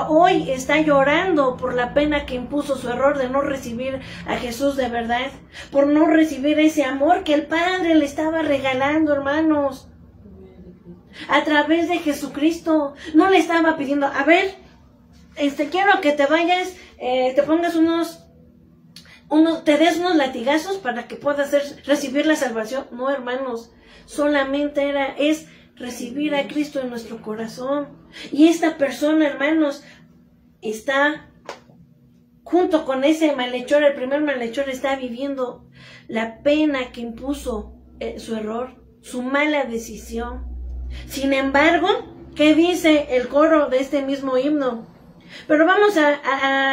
[SPEAKER 1] hoy está llorando por la pena que impuso su error de no recibir a Jesús de verdad, por no recibir ese amor que el Padre le estaba regalando, hermanos, a través de Jesucristo. No le estaba pidiendo, a ver, quiero que te vayas, te pongas te des unos latigazos para que puedas recibir la salvación. No, hermanos, solamente es recibir a Cristo en nuestro corazón. Y esta persona, hermanos, está junto con ese malhechor, el primer malhechor, está viviendo la pena que impuso su error, su mala decisión. Sin embargo, ¿qué dice el coro de este mismo himno? Pero vamos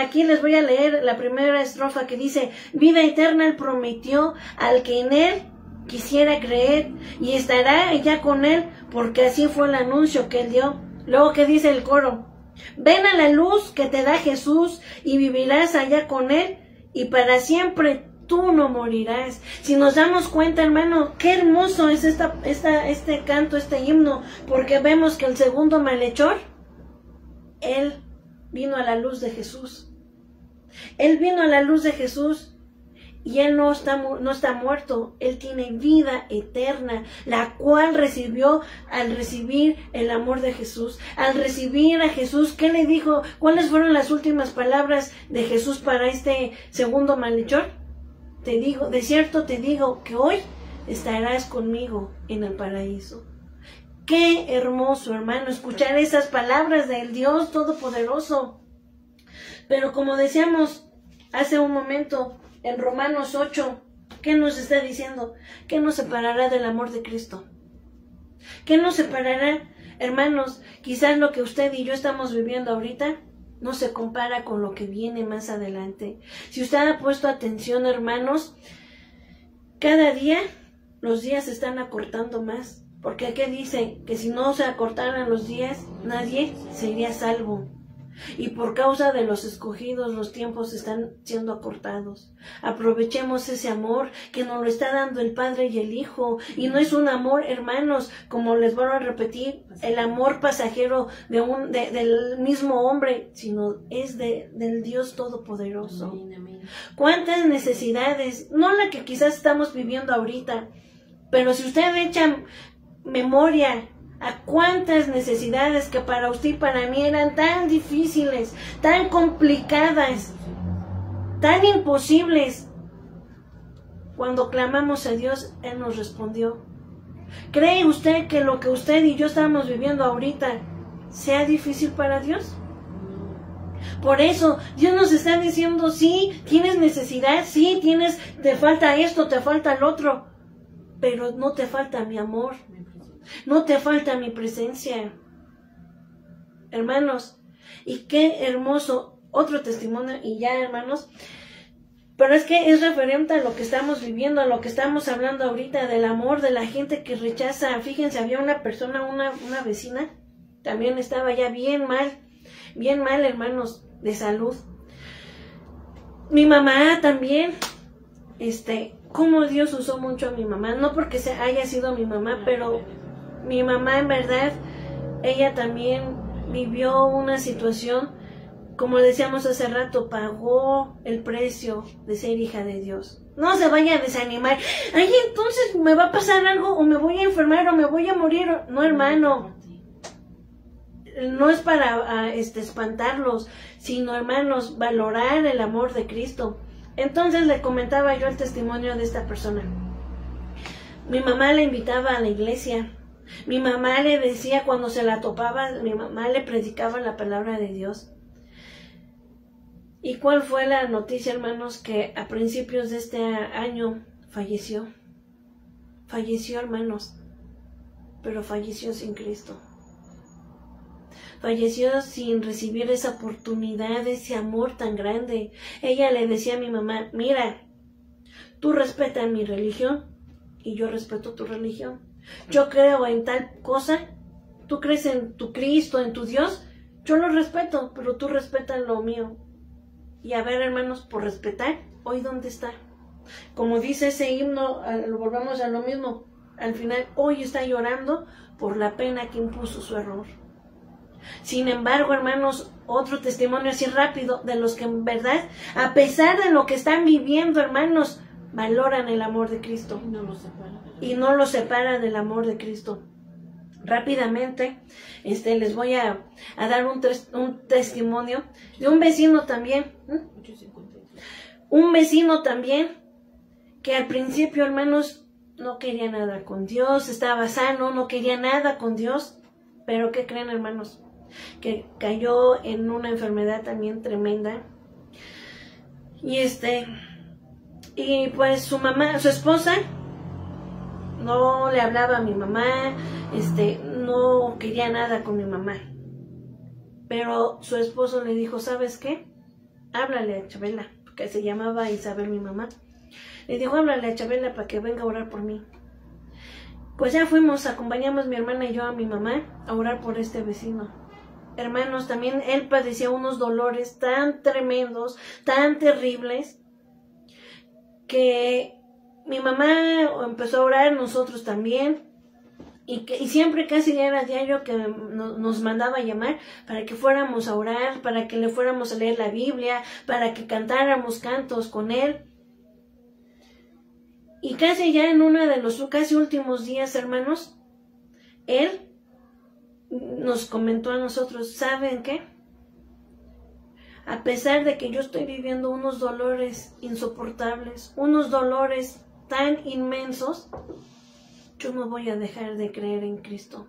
[SPEAKER 1] aquí les voy a leer la primera estrofa que dice: vida eterna él prometió al que en él quisiera creer, y estará ya con él, porque así fue el anuncio que él dio. Luego, ¿qué dice el coro? Ven a la luz que te da Jesús, y vivirás allá con él, y para siempre tú no morirás. Si nos damos cuenta, hermano, qué hermoso es este canto, este himno, porque vemos que el segundo malhechor, él vino a la luz de Jesús. Él vino a la luz de Jesús y él no está muerto, él tiene vida eterna, la cual recibió al recibir el amor de Jesús. Al recibir a Jesús, ¿qué le dijo? ¿Cuáles fueron las últimas palabras de Jesús para este segundo malhechor? Te digo, de cierto te digo que hoy estarás conmigo en el paraíso. Qué hermoso, hermano, escuchar esas palabras del Dios Todopoderoso. Pero como decíamos hace un momento, en Romanos 8, ¿qué nos está diciendo? ¿Qué nos separará del amor de Cristo? ¿Qué nos separará? Hermanos, quizás lo que usted y yo estamos viviendo ahorita no se compara con lo que viene más adelante. Si usted ha puesto atención, hermanos, cada día los días se están acortando más. Porque aquí dice que si no se acortaran los días, nadie sería salvo. Y por causa de los escogidos, los tiempos están siendo acortados. Aprovechemos ese amor que nos lo está dando el Padre y el Hijo. Y no es un amor, hermanos, como les vuelvo a repetir, el amor pasajero del mismo hombre, sino es del Dios Todopoderoso. ¿Cuántas necesidades? No la que quizás estamos viviendo ahorita, pero si usted echa memoria a cuántas necesidades que para usted y para mí eran tan difíciles, tan complicadas, tan imposibles, cuando clamamos a Dios, Él nos respondió. ¿Cree usted que lo que usted y yo estamos viviendo ahorita sea difícil para Dios? Por eso Dios nos está diciendo, sí, tienes necesidad, sí, te falta esto, te falta el otro, pero no te falta mi amor. No te falta mi presencia. Hermanos, y qué hermoso, otro testimonio, y ya, hermanos, pero es que es referente a lo que estamos viviendo, a lo que estamos hablando ahorita, del amor, de la gente que rechaza. Fíjense, había una persona, una vecina, también estaba ya bien mal, hermanos, de salud. Mi mamá también, cómo Dios usó mucho a mi mamá, no porque haya sido mi mamá, pero mi mamá, en verdad, ella también vivió una situación, como decíamos hace rato, pagó el precio de ser hija de Dios. No se vaya a desanimar. Ay, entonces me va a pasar algo, o me voy a enfermar, o me voy a morir. No, hermano. No es para espantarlos, sino, hermanos, valorar el amor de Cristo. Entonces le comentaba yo el testimonio de esta persona. Mi mamá le invitaba a la iglesia. Mi mamá le decía cuando se la topaba, mi mamá le predicaba la palabra de Dios. ¿Y cuál fue la noticia, hermanos? Que a principios de este año falleció. Falleció, hermanos, pero falleció sin Cristo. Falleció sin recibir esa oportunidad, ese amor tan grande. Ella le decía a mi mamá, mira, tú respeta mi religión y yo respeto tu religión. Yo creo en tal cosa, tú crees en tu Cristo, en tu Dios, yo lo respeto, pero tú respetas lo mío. Y a ver, hermanos, por respetar, hoy dónde está. Como dice ese himno, lo volvamos a lo mismo, al final hoy está llorando por la pena que impuso su error. Sin embargo, hermanos, otro testimonio así rápido de los que en verdad, a pesar de lo que están viviendo, hermanos, valoran el amor de Cristo. Y no lo separa del amor de Cristo. Rápidamente, les voy a dar un testimonio de un vecino también. Un vecino también que al principio, hermanos, no quería nada con Dios, estaba sano, no quería nada con Dios. Pero ¿qué creen, hermanos? Que cayó en una enfermedad también tremenda. Y pues su mamá, su esposa, no le hablaba a mi mamá, no quería nada con mi mamá. Pero su esposo le dijo, ¿sabes qué? Háblale a Chabela, porque se llamaba Isabel mi mamá. Le dijo, háblale a Chabela para que venga a orar por mí. Pues ya acompañamos mi hermana y yo a mi mamá a orar por este vecino. Hermanos, también él padecía unos dolores tan tremendos, tan terribles, que mi mamá empezó a orar, nosotros también, y siempre casi era diario que nos mandaba a llamar para que fuéramos a orar, para que le fuéramos a leer la Biblia, para que cantáramos cantos con él. Y casi ya en uno de los casi últimos días, hermanos, él nos comentó a nosotros, ¿saben qué? A pesar de que yo estoy viviendo unos dolores insoportables, unos dolores tan inmensos, yo no voy a dejar de creer en Cristo.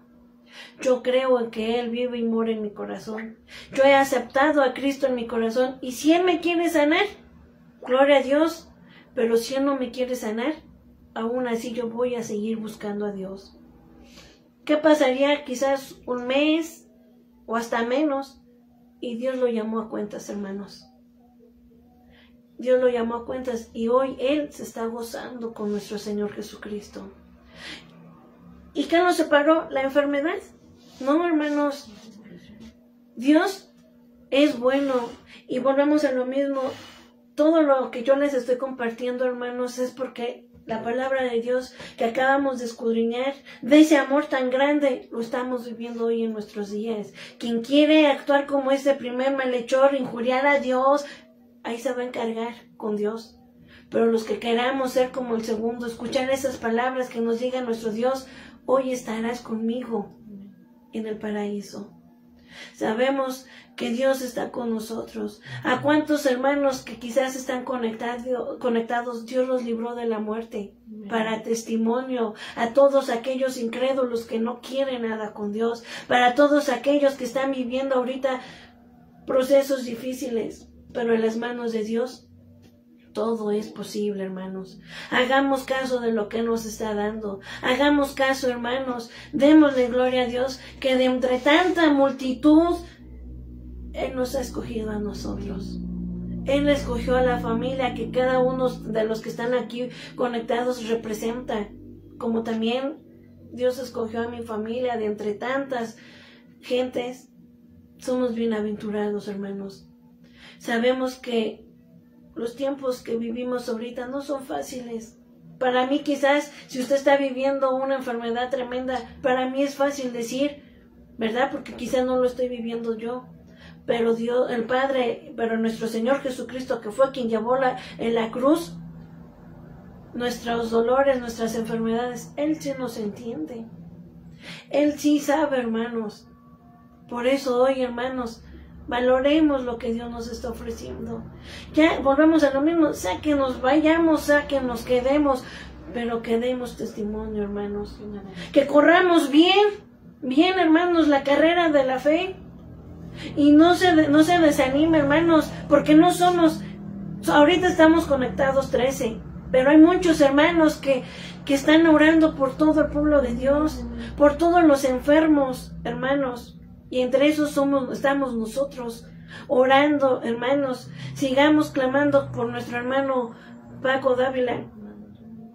[SPEAKER 1] Yo creo en que Él vive y mora en mi corazón. Yo he aceptado a Cristo en mi corazón. Y si Él me quiere sanar, gloria a Dios. Pero si Él no me quiere sanar, aún así yo voy a seguir buscando a Dios. ¿Qué pasaría quizás un mes o hasta menos? Y Dios lo llamó a cuentas, hermanos. Dios lo llamó a cuentas y hoy Él se está gozando con nuestro Señor Jesucristo. ¿Y qué nos separó? ¿La enfermedad? No, hermanos. Dios es bueno. Y volvemos a lo mismo. Todo lo que yo les estoy compartiendo, hermanos, es porque la palabra de Dios que acabamos de escudriñar, de ese amor tan grande, lo estamos viviendo hoy en nuestros días. Quien quiere actuar como ese primer malhechor, injuriar a Dios, ahí se va a encargar con Dios. Pero los que queramos ser como el segundo, escuchar esas palabras que nos diga nuestro Dios, hoy estarás conmigo en el paraíso. Sabemos que Dios está con nosotros. ¿A cuántos hermanos que quizás están conectados, Dios los libró de la muerte? Para testimonio a todos aquellos incrédulos que no quieren nada con Dios, para todos aquellos que están viviendo ahorita procesos difíciles, pero en las manos de Dios todo es posible, hermanos. Hagamos caso de lo que nos está dando. Hagamos caso, hermanos. Démosle gloria a Dios que de entre tanta multitud, Él nos ha escogido a nosotros. Él escogió a la familia que cada uno de los que están aquí conectados representa. Como también Dios escogió a mi familia de entre tantas gentes. Somos bienaventurados, hermanos. Sabemos que los tiempos que vivimos ahorita no son fáciles. Para mí quizás, si usted está viviendo una enfermedad tremenda, para mí es fácil decir, ¿verdad? Porque quizás no lo estoy viviendo yo. Pero Dios, el Padre, pero nuestro Señor Jesucristo, que fue quien llevó en la cruz nuestros dolores, nuestras enfermedades, Él sí nos entiende. Él sí sabe, hermanos. Por eso hoy, hermanos, valoremos lo que Dios nos está ofreciendo. Ya volvemos a lo mismo, sea que nos vayamos, sea que nos quedemos, pero que demos testimonio, hermanos. Que corramos bien, hermanos, la carrera de la fe. Y no se desanime, hermanos, porque no somos, ahorita estamos conectados 13, pero hay muchos hermanos que están orando por todo el pueblo de Dios, por todos los enfermos, hermanos. Y entre esos estamos nosotros, orando, hermanos. Sigamos clamando por nuestro hermano Paco Dávila.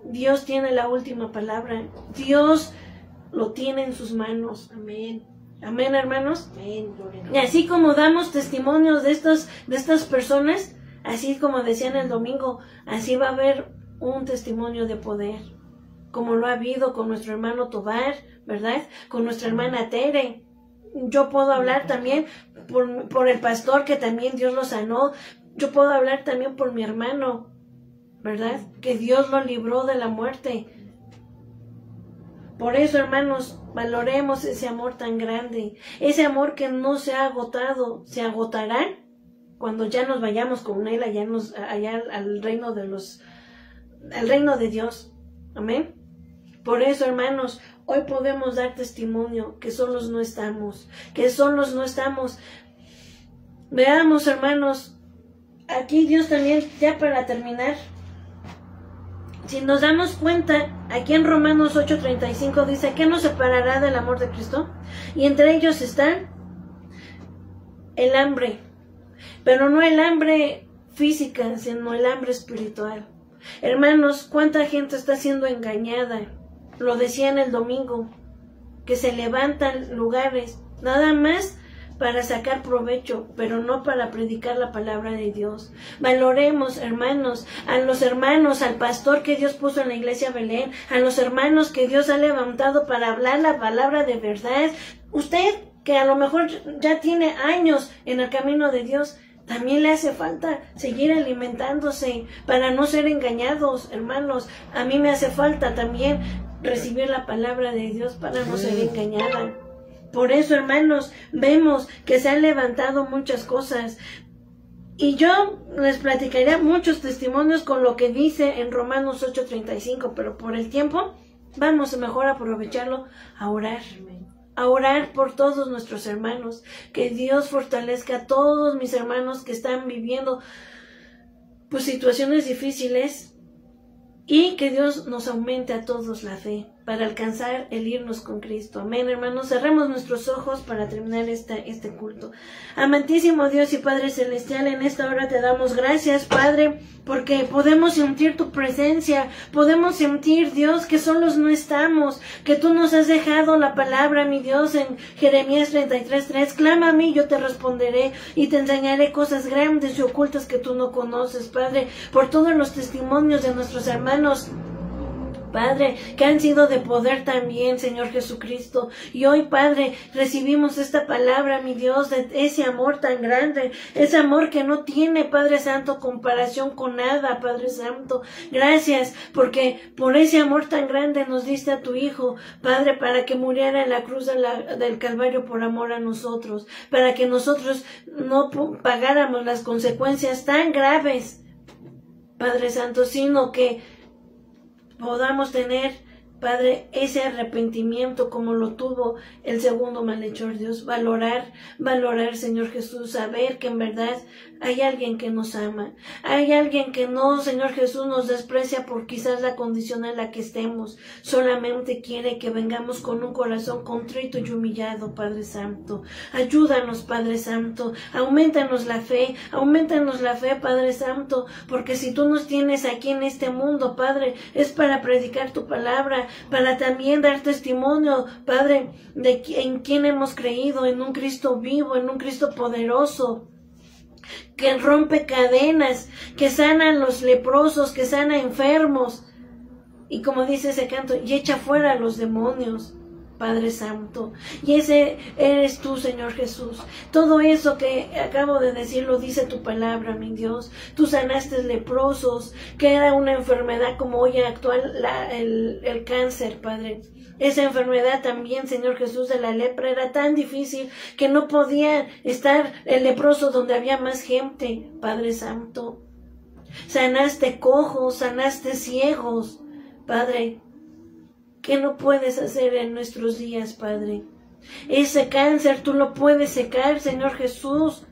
[SPEAKER 1] Dios tiene la última palabra. Dios lo tiene en sus manos. Amén. Amén, hermanos. Amén. Y así como damos testimonios de estas personas, así como decían el domingo, así va a haber un testimonio de poder. Como lo ha habido con nuestro hermano Tobar, ¿verdad? Con nuestra hermana Tere. Yo puedo hablar también por el pastor que también Dios lo sanó. Yo puedo hablar también por mi hermano, ¿verdad? Que Dios lo libró de la muerte. Por eso, hermanos, valoremos ese amor tan grande. Ese amor que no se ha agotado. Se agotará cuando ya nos vayamos con Él allá al reino de Dios. Amén. Por eso, hermanos, hoy podemos dar testimonio que solos no estamos, Veamos, hermanos, aquí Dios también, ya para terminar, si nos damos cuenta, aquí en Romanos 8:35 dice, ¿qué nos separará del amor de Cristo? Y entre ellos está el hambre, pero no el hambre física, sino el hambre espiritual. Hermanos, ¿cuánta gente está siendo engañada? Lo decía en el domingo, que se levantan lugares nada más para sacar provecho, pero no para predicar la palabra de Dios. Valoremos, hermanos, a los hermanos, al pastor que Dios puso en la iglesia Belén, a los hermanos que Dios ha levantado para hablar la palabra de verdad. Usted, que a lo mejor ya tiene años en el camino de Dios, también le hace falta seguir alimentándose para no ser engañados, hermanos. A mí me hace falta también recibir la palabra de Dios para no ser engañada. Por eso, hermanos, vemos que se han levantado muchas cosas. Y yo les platicaría muchos testimonios con lo que dice en Romanos 8:35, pero por el tiempo vamos a mejor aprovecharlo a orar. A orar por todos nuestros hermanos, que Dios fortalezca a todos mis hermanos que están viviendo pues situaciones difíciles, y que Dios nos aumente a todos la fe para alcanzar el irnos con Cristo. Amén, hermanos. Cerremos nuestros ojos para terminar este culto. Amantísimo Dios y Padre Celestial, en esta hora te damos gracias, Padre, porque podemos sentir tu presencia, podemos sentir, Dios, que solos no estamos, que tú nos has dejado la palabra, mi Dios, en Jeremías 33:3. Clama a mí, yo te responderé y te enseñaré cosas grandes y ocultas que tú no conoces, Padre, por todos los testimonios de nuestros hermanos, Padre, que han sido de poder también, Señor Jesucristo. Y hoy, Padre, recibimos esta palabra, mi Dios, de ese amor tan grande, ese amor que no tiene, Padre Santo, comparación con nada, Padre Santo. Gracias, porque por ese amor tan grande nos diste a tu Hijo, Padre, para que muriera en la cruz del Calvario por amor a nosotros, para que nosotros no pagáramos las consecuencias tan graves, Padre Santo, sino que podamos tener, Padre, ese arrepentimiento como lo tuvo el segundo malhechor, Dios. Valorar, Señor Jesús, saber que en verdad hay alguien que nos ama. Hay alguien que no, Señor Jesús, nos desprecia por quizás la condición en la que estemos. Solamente quiere que vengamos con un corazón contrito y humillado, Padre Santo. Ayúdanos, Padre Santo. Aumentanos la fe, Padre Santo, porque si tú nos tienes aquí en este mundo, Padre, es para predicar tu palabra, para también dar testimonio, Padre, de en quién hemos creído, en un Cristo vivo, en un Cristo poderoso, que rompe cadenas, que sana a los leprosos, que sana a enfermos, y como dice ese canto, y echa fuera a los demonios, Padre Santo. Y ese eres tú, Señor Jesús. Todo eso que acabo de decir lo dice tu palabra, mi Dios. Tú sanaste leprosos, que era una enfermedad como hoy actual, el cáncer, Padre. Esa enfermedad también, Señor Jesús, de la lepra era tan difícil que no podía estar el leproso donde había más gente, Padre Santo. Sanaste cojos, sanaste ciegos, Padre. ¿Qué no puedes hacer en nuestros días, Padre? Ese cáncer tú lo puedes secar, Señor Jesús.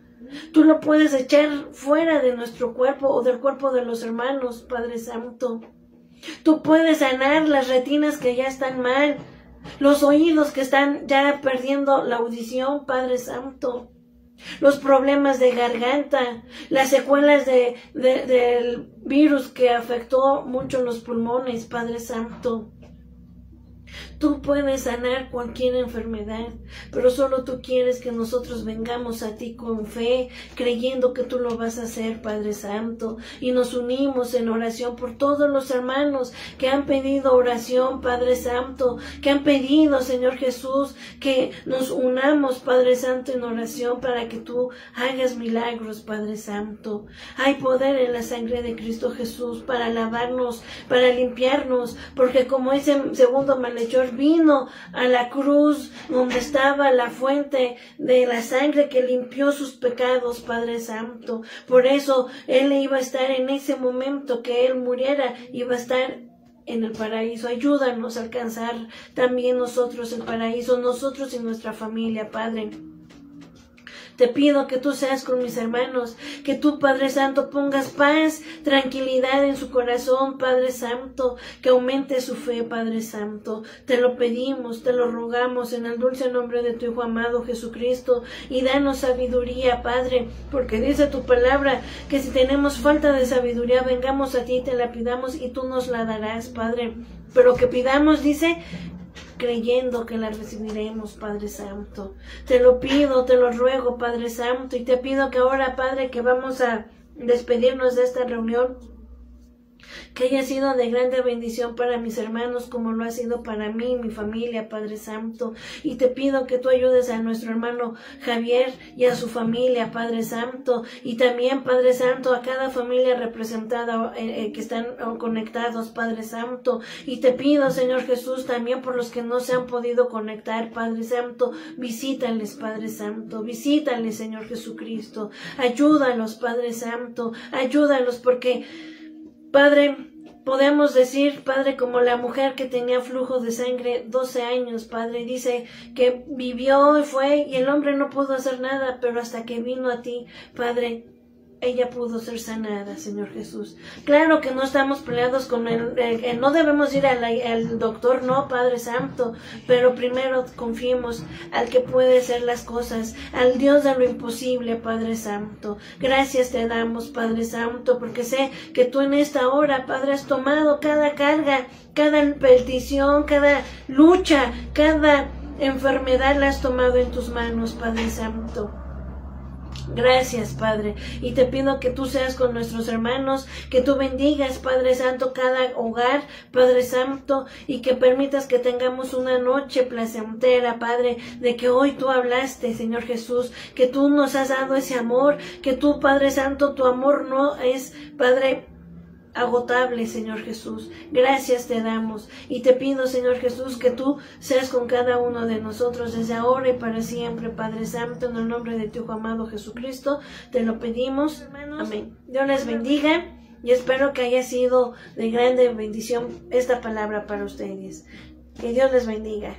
[SPEAKER 1] Tú lo puedes echar fuera de nuestro cuerpo o del cuerpo de los hermanos, Padre Santo. Tú puedes sanar las retinas que ya están mal, los oídos que están ya perdiendo la audición, Padre Santo, los problemas de garganta, las secuelas del virus que afectó mucho los pulmones, Padre Santo. Tú puedes sanar cualquier enfermedad, pero solo tú quieres que nosotros vengamos a ti con fe, creyendo que tú lo vas a hacer, Padre Santo, y nos unimos en oración por todos los hermanos que han pedido oración, Padre Santo, que han pedido, Señor Jesús, que nos unamos, Padre Santo, en oración para que tú hagas milagros, Padre Santo. Hay poder en la sangre de Cristo Jesús para lavarnos, para limpiarnos, porque como ese segundo malhechor vino a la cruz donde estaba la fuente de la sangre que limpió sus pecados, Padre Santo. Por eso Él iba a estar en ese momento que Él muriera, iba a estar en el paraíso. Ayúdanos a alcanzar también nosotros el paraíso, nosotros y nuestra familia, Padre. Te pido que tú seas con mis hermanos, que tú, Padre Santo, pongas paz, tranquilidad en su corazón, Padre Santo, que aumente su fe, Padre Santo. Te lo pedimos, te lo rogamos en el dulce nombre de tu Hijo amado Jesucristo, y danos sabiduría, Padre, porque dice tu palabra que si tenemos falta de sabiduría, vengamos a ti y te la pidamos y tú nos la darás, Padre. Pero que pidamos, dice, creyendo que la recibiremos, Padre Santo. Te lo pido, te lo ruego, Padre Santo, y te pido que ahora, Padre, que vamos a despedirnos de esta reunión, que haya sido de grande bendición para mis hermanos como lo ha sido para mí y mi familia, Padre Santo. Y te pido que tú ayudes a nuestro hermano Javier y a su familia, Padre Santo. Y también, Padre Santo, a cada familia representada que están conectados, Padre Santo. Y te pido, Señor Jesús, también por los que no se han podido conectar, Padre Santo, visítales, Padre Santo. Visítales, Señor Jesucristo. Ayúdalos, Padre Santo. Ayúdalos porque, Padre, podemos decir, Padre, como la mujer que tenía flujo de sangre 12 años, Padre, dice que vivió y fue y el hombre no pudo hacer nada, pero hasta que vino a ti, Padre, ella pudo ser sanada, Señor Jesús. Claro que no estamos peleados con no debemos ir al doctor, no, Padre Santo, pero primero confiemos al que puede hacer las cosas, al Dios de lo imposible, Padre Santo. Gracias te damos, Padre Santo, porque sé que tú en esta hora, Padre, has tomado cada carga, cada petición, cada lucha, cada enfermedad la has tomado en tus manos, Padre Santo. Gracias, Padre, y te pido que tú seas con nuestros hermanos, que tú bendigas, Padre Santo, cada hogar, Padre Santo, y que permitas que tengamos una noche placentera, Padre, de que hoy tú hablaste, Señor Jesús, que tú nos has dado ese amor, que tú, Padre Santo, tu amor no es, Padre, agotable, Señor Jesús. Gracias te damos y te pido, Señor Jesús, que tú seas con cada uno de nosotros desde ahora y para siempre, Padre Santo, en el nombre de tu Hijo amado Jesucristo, te lo pedimos. Amén. Dios les bendiga y espero que haya sido de grande bendición esta palabra para ustedes. Que Dios les bendiga.